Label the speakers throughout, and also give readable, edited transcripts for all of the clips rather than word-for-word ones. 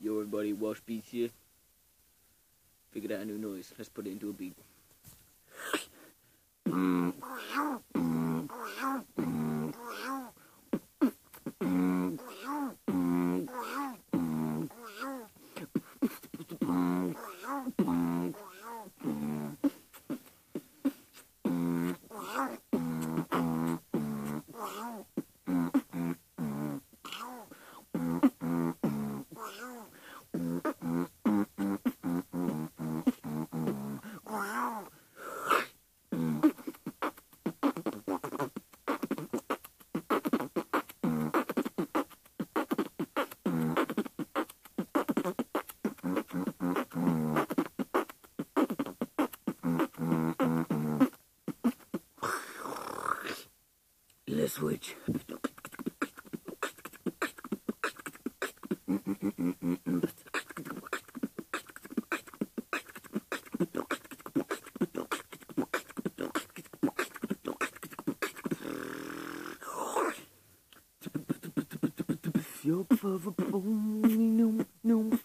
Speaker 1: Yo everybody, Wash Beats here. Figured out a new noise. Let's put it into a beat. Let's switch. Your brother boom, no.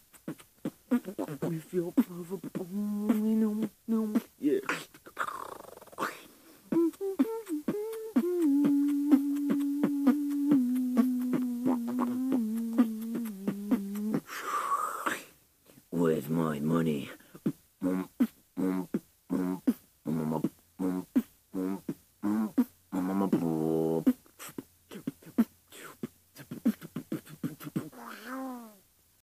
Speaker 1: With your brother boom, no. Yeah. Where's my money?